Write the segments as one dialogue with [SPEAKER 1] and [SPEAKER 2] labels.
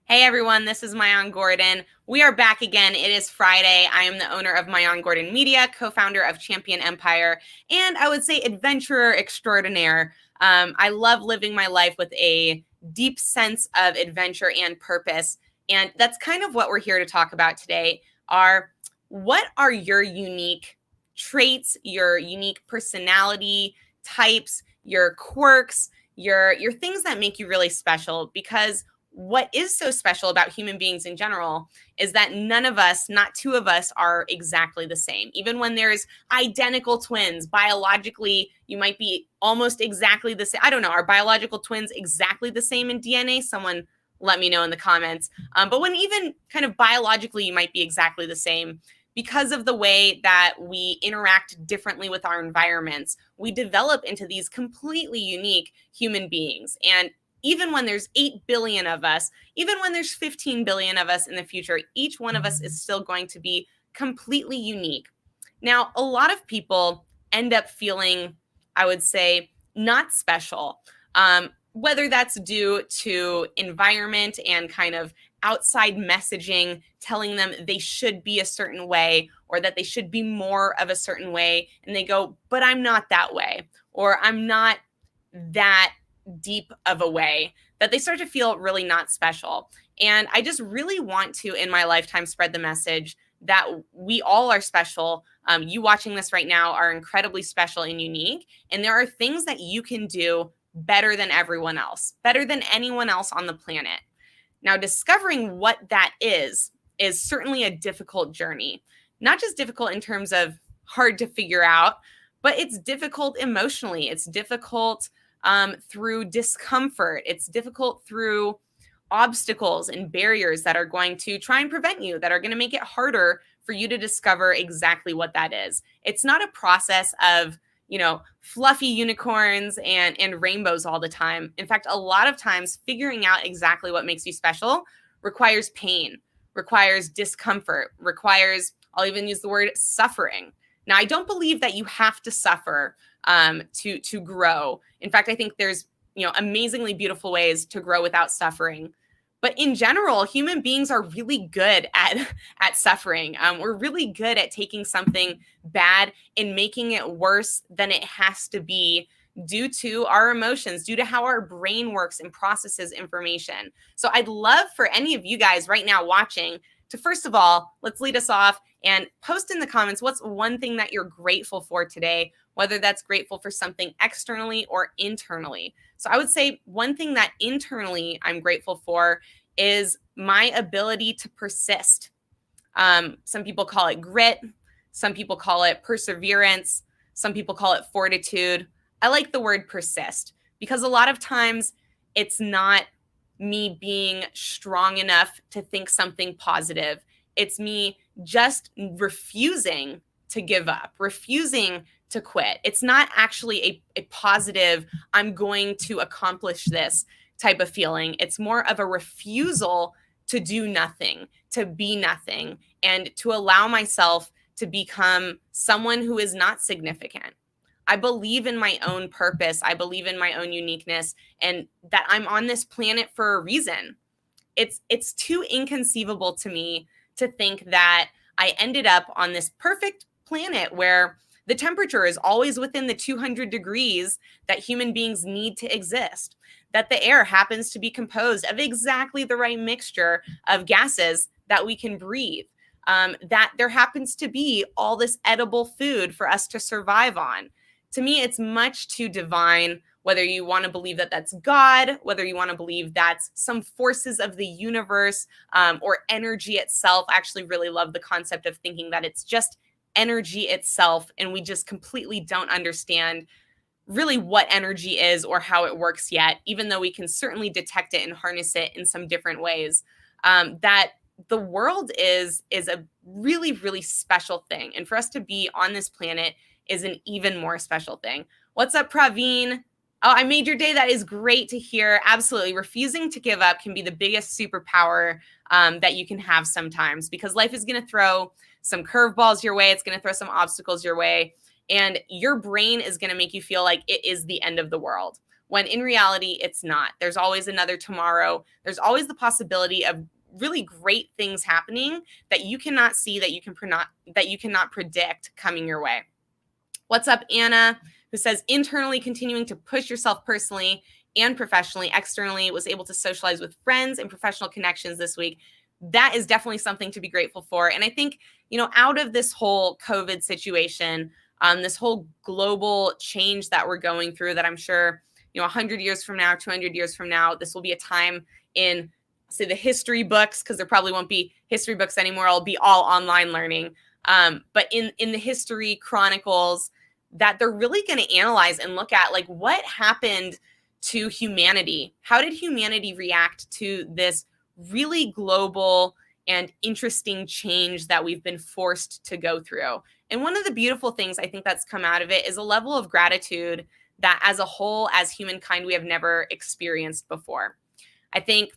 [SPEAKER 1] Hey everyone, this is Mayan Gordon. We are back again. It is Friday. I am the owner of Mayan Gordon Media, co-founder of Champion Empire, and I would say adventurer extraordinaire. I love living my life with a deep sense of adventure and purpose, and that's kind of what we're here to talk about today. What are your unique traits, your unique personality types, your quirks, your things that make you really special? Because what is so special about human beings in general is that none of us, not two of us, are exactly the same. Even when there's identical twins, biologically, you might be almost exactly the same. I don't know. Are biological twins exactly the same in DNA? Someone let me know in the comments. But when even kind of biologically, you might be exactly the same. Because of the way that we interact differently with our environments, we develop into these completely unique human beings. And even when there's 8 billion of us, even when there's 15 billion of us in the future, each one of us is still going to be completely unique. Now, a lot of people end up feeling, I would say, not special, whether that's due to environment and kind of outside messaging telling them they should be a certain way or that they should be more of a certain way. And they go, but I'm not that way, or I'm not that deep of a way, that they start to feel really not special. And I just really want to, in my lifetime, spread the message that we all are special. You watching this right now are incredibly special and unique. And there are things that you can do better than everyone else, better than anyone else on the planet. Now, discovering what that is certainly a difficult journey. Not just difficult in terms of hard to figure out, but it's difficult emotionally. It's difficult through discomfort. It's difficult through obstacles and barriers that are going to try and prevent you, that are going to make it harder for you to discover exactly what that is. It's not a process of, fluffy unicorns and rainbows all the time. In fact, a lot of times figuring out exactly what makes you special requires pain, requires discomfort, requires, I'll even use the word suffering. Now, I don't believe that you have to suffer to grow. In fact, I think there's amazingly beautiful ways to grow without suffering. But in general, human beings are really good at suffering. We're really good at taking something bad and making it worse than it has to be due to our emotions, due to how our brain works and processes information. So I'd love for any of you guys right now watching to, first of all, let's lead us off and post in the comments what's one thing that you're grateful for today, whether that's grateful for something externally or internally. So I would say one thing that internally I'm grateful for is my ability to persist. Some people call it grit. Some people call it perseverance. Some people call it fortitude. I like the word persist because a lot of times it's not me being strong enough to think something positive. It's me just refusing to give up, refusing to quit. It's not actually a positive, I'm going to accomplish this type of feeling. It's more of a refusal to do nothing, to be nothing, and to allow myself to become someone who is not significant. I believe in my own purpose. I believe in my own uniqueness and that I'm on this planet for a reason. It's too inconceivable to me to think that I ended up on this perfect planet where the temperature is always within the 200 degrees that human beings need to exist, that the air happens to be composed of exactly the right mixture of gases that we can breathe, that there happens to be all this edible food for us to survive on. To me, it's much too divine, whether you want to believe that that's God, whether you want to believe that's some forces of the universe or energy itself. I actually really love the concept of thinking that it's just energy itself, and we just completely don't understand really what energy is or how it works yet, even though we can certainly detect it and harness it in some different ways. That the world is a really, really special thing. And for us to be on this planet is an even more special thing. What's up, Praveen? Oh, I made your day. That is great to hear. Absolutely. Refusing to give up can be the biggest superpower that you can have sometimes, because life is going to throw some curveballs your way. It's going to throw some obstacles your way. And your brain is going to make you feel like it is the end of the world. when in reality, it's not. There's always another tomorrow. There's always the possibility of really great things happening that you cannot see, that you cannot predict coming your way. What's up, Anna, who says, internally continuing to push yourself personally and professionally, externally was able to socialize with friends and professional connections this week. That is definitely something to be grateful for. And I think, out of this whole COVID situation, this whole global change that we're going through, that I'm sure, 100 years from now, 200 years from now, this will be a time in, say, the history books, because there probably won't be history books anymore. It'll be all online learning. But in the history chronicles, that they're really going to analyze and look at, like, what happened to humanity? How did humanity react to this really global and interesting change that we've been forced to go through? And one of the beautiful things I think that's come out of it is a level of gratitude that as a whole, as humankind, we have never experienced before. I think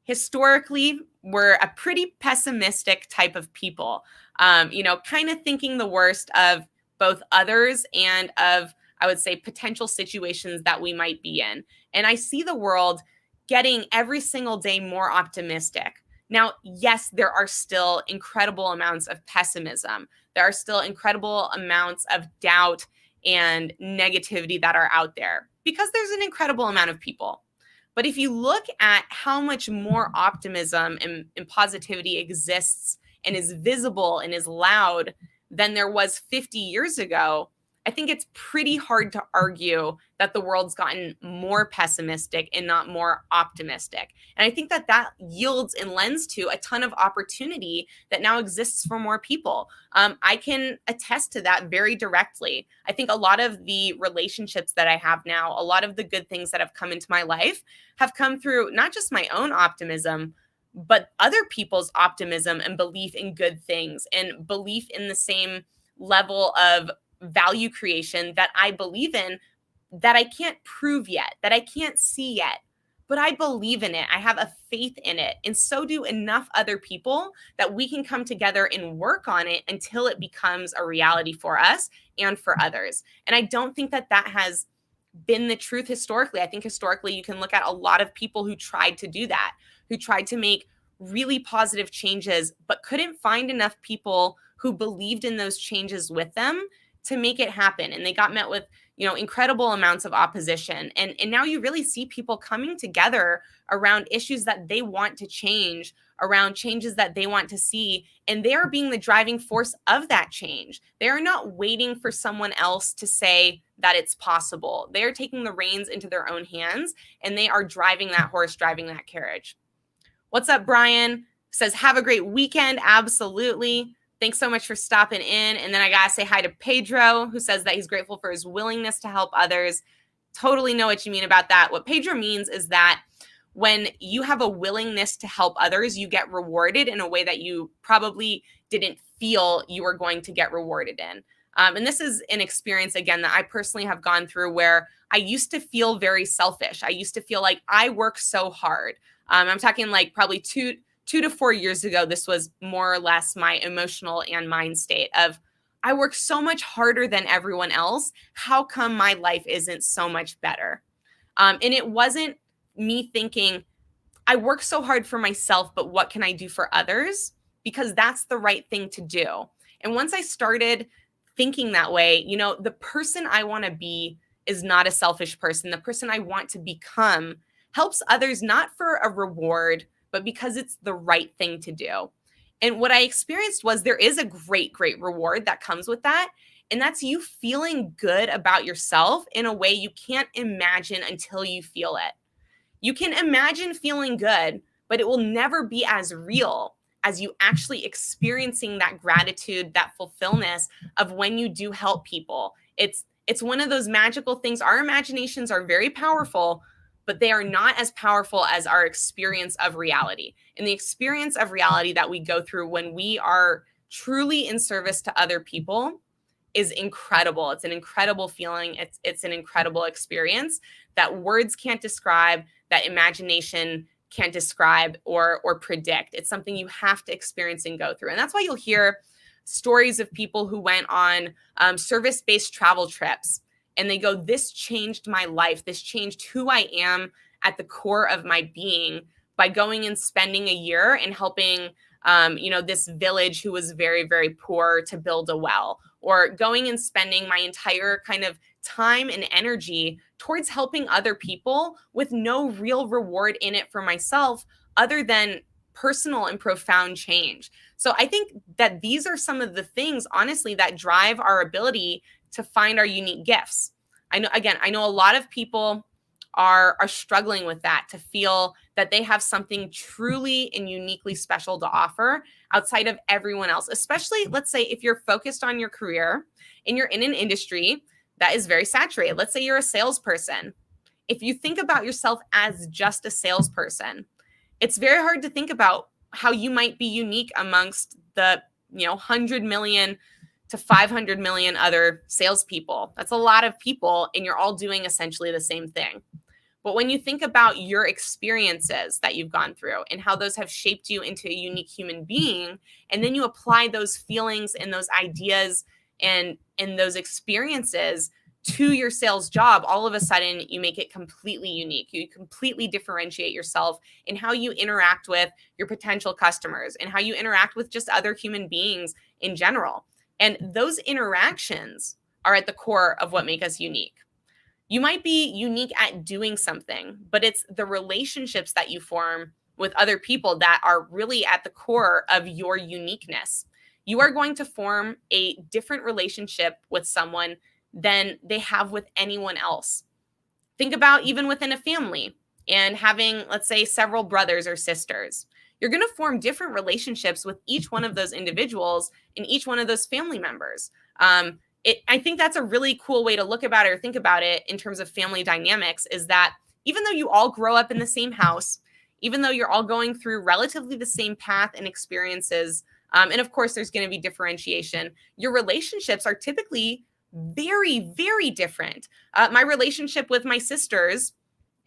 [SPEAKER 1] historically, we're a pretty pessimistic type of people, kind of thinking the worst of both others and of, I would say, potential situations that we might be in. And I see the world getting every single day more optimistic. Now, yes, there are still incredible amounts of pessimism. There are still incredible amounts of doubt and negativity that are out there because there's an incredible amount of people. But if you look at how much more optimism and positivity exists and is visible and is loud than there was 50 years ago, I think it's pretty hard to argue that the world's gotten more pessimistic and not more optimistic. And I think that yields and lends to a ton of opportunity that now exists for more people. I can attest to that very directly. I think a lot of the relationships that I have now, a lot of the good things that have come into my life have come through not just my own optimism, but other people's optimism and belief in good things and belief in the same level of value creation that I believe in, that I can't prove yet, that I can't see yet, but I believe in it. I have a faith in it. And so do enough other people that we can come together and work on it until it becomes a reality for us and for others. And I don't think that has been the truth historically. I think historically you can look at a lot of people who tried to do that, who tried to make really positive changes, but couldn't find enough people who believed in those changes with them to make it happen. And they got met with, incredible amounts of opposition. And now you really see people coming together around issues that they want to change, around changes that they want to see. And they are being the driving force of that change. They are not waiting for someone else to say that it's possible. They are taking the reins into their own hands, and they are driving that horse, driving that carriage. What's up, Brian? Says, have a great weekend. Absolutely. Thanks so much for stopping in. And then I got to say hi to Pedro, who says that he's grateful for his willingness to help others. Totally know what you mean about that. What Pedro means is that when you have a willingness to help others, you get rewarded in a way that you probably didn't feel you were going to get rewarded in. And this is an experience, again, that I personally have gone through where I used to feel very selfish. I used to feel like I work so hard. I'm talking like probably 2 to 4 years ago, this was more or less my emotional and mind state of, I work so much harder than everyone else. How come my life isn't so much better? And it wasn't me thinking, I work so hard for myself, but what can I do for others? Because that's the right thing to do. And once I started thinking that way, the person I want to be is not a selfish person. The person I want to become helps others not for a reward, but because it's the right thing to do. And what I experienced was there is a great, great reward that comes with that. And that's you feeling good about yourself in a way you can't imagine until you feel it. You can imagine feeling good, but it will never be as real as you actually experiencing that gratitude, that fulfillment of when you do help people. It's one of those magical things. Our imaginations are very powerful, but they are not as powerful as our experience of reality. And the experience of reality that we go through when we are truly in service to other people is incredible. It's an incredible feeling. It's an incredible experience that words can't describe, that imagination can't describe or predict. It's something you have to experience and go through. And that's why you'll hear stories of people who went on service-based travel trips. and they go, this changed my life. This changed who I am at the core of my being by going and spending a year and helping, this village who was very, very poor to build a well, or going and spending my entire kind of time and energy towards helping other people with no real reward in it for myself other than personal and profound change. So I think that these are some of the things, honestly, that drive our ability to find our unique gifts. I know a lot of people are struggling with that, to feel that they have something truly and uniquely special to offer outside of everyone else, especially, let's say, if you're focused on your career and you're in an industry that is very saturated. Let's say you're a salesperson. If you think about yourself as just a salesperson, it's very hard to think about how you might be unique amongst the 100 million to 500 million other salespeople. That's a lot of people, and you're all doing essentially the same thing. But when you think about your experiences that you've gone through and how those have shaped you into a unique human being, and then you apply those feelings and those ideas and those experiences to your sales job, all of a sudden you make it completely unique. You completely differentiate yourself in how you interact with your potential customers and how you interact with just other human beings in general. And those interactions are at the core of what make us unique. You might be unique at doing something, but it's the relationships that you form with other people that are really at the core of your uniqueness. You are going to form a different relationship with someone than they have with anyone else. Think about even within a family and having, let's say, several brothers or sisters. You're going to form different relationships with each one of those individuals and each one of those family members. I think that's a really cool way to look about it or think about it in terms of family dynamics, is that even though you all grow up in the same house, even though you're all going through relatively the same path and experiences, and of course there's going to be differentiation, your relationships are typically very, very different. My relationship with my sisters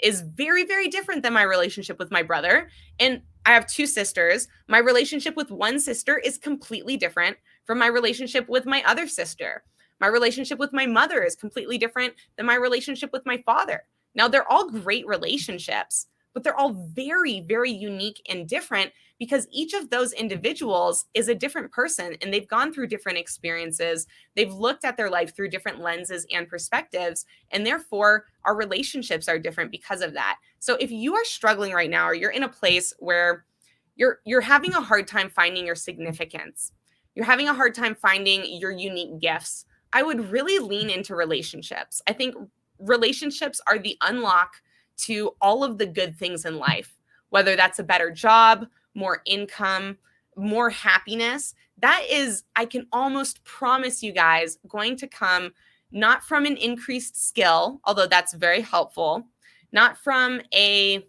[SPEAKER 1] is very, very different than my relationship with my brother. And I have two sisters. My relationship with one sister is completely different from my relationship with my other sister. My relationship with my mother is completely different than my relationship with my father. Now, they're all great relationships, but they're all very, very unique and different because each of those individuals is a different person and they've gone through different experiences. They've looked at their life through different lenses and perspectives, and therefore our relationships are different because of that. So if you are struggling right now, or you're in a place where you're having a hard time finding your significance, you're having a hard time finding your unique gifts, I would really lean into relationships. I think relationships are the unlock to all of the good things in life, whether that's a better job, more income, more happiness. That is, I can almost promise you guys, going to come not from an increased skill, although that's very helpful, not from a,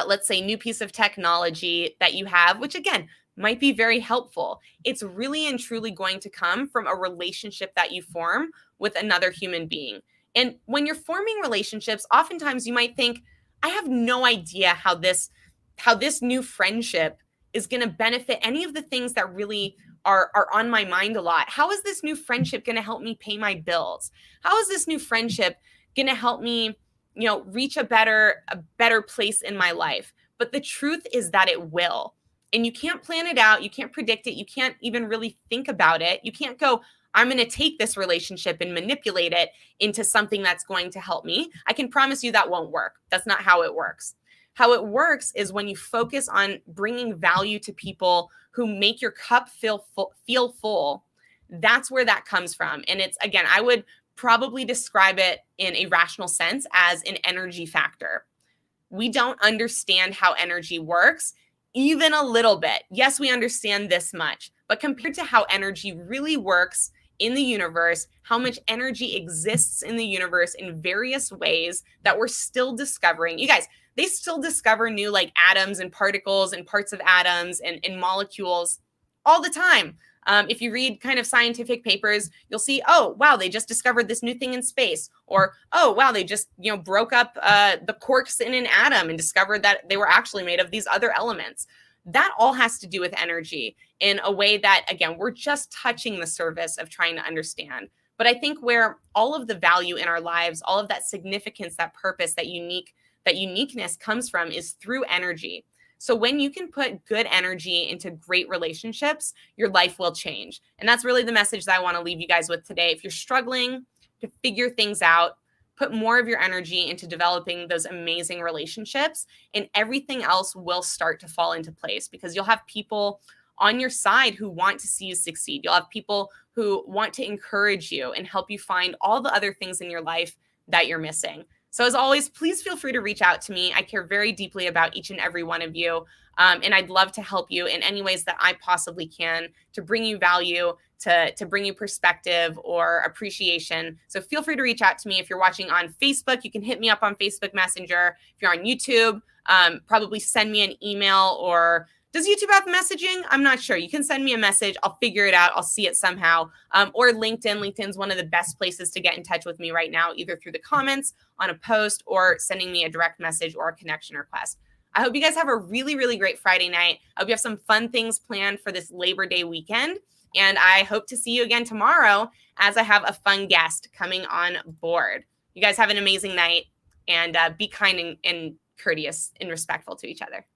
[SPEAKER 1] let's say, new piece of technology that you have, which again, might be very helpful. It's really and truly going to come from a relationship that you form with another human being. And when you're forming relationships, oftentimes you might think, I have no idea how this new friendship is going to benefit any of the things that really are on my mind a lot. How is this new friendship going to help me pay my bills? How is this new friendship going to help me, reach a better place in my life? But the truth is that it will. And you can't plan it out. You can't predict it. You can't even really think about it. You can't go, I'm going to take this relationship and manipulate it into something that's going to help me. I can promise you that won't work. That's not how it works. How it works is when you focus on bringing value to people who make your cup feel full. That's where that comes from. And it's, again, I would probably describe it in a rational sense as an energy factor. We don't understand how energy works even a little bit. Yes, we understand this much, but compared to how energy really works in the universe, how much energy exists in the universe in various ways that we're still discovering. You guys, they still discover new atoms and particles and parts of atoms and molecules all the time. If you read kind of scientific papers, you'll see, oh, wow, they just discovered this new thing in space. Or, oh, wow, they just, broke up the quarks in an atom and discovered that they were actually made of these other elements. That all has to do with energy in a way that, again, we're just touching the surface of trying to understand. But I think where all of the value in our lives, all of that significance, that purpose, that uniqueness comes from is through energy. So when you can put good energy into great relationships, your life will change. And that's really the message that I want to leave you guys with today. If you're struggling to figure things out, put more of your energy into developing those amazing relationships, and everything else will start to fall into place, because you'll have people on your side who want to see you succeed. You'll have people who want to encourage you and help you find all the other things in your life that you're missing. So as always, please feel free to reach out to me. I care very deeply about each and every one of you. And I'd love to help you in any ways that I possibly can to bring you value, to bring you perspective or appreciation. So feel free to reach out to me. If you're watching on Facebook, you can hit me up on Facebook Messenger. If you're on YouTube, probably send me an email, or does YouTube have messaging? I'm not sure. You can send me a message. I'll figure it out. I'll see it somehow. Or LinkedIn. LinkedIn's one of the best places to get in touch with me right now, either through the comments on a post or sending me a direct message or a connection request. I hope you guys have a really, really great Friday night. I hope you have some fun things planned for this Labor Day weekend. And I hope to see you again tomorrow as I have a fun guest coming on board. You guys have an amazing night, and be kind and courteous and respectful to each other.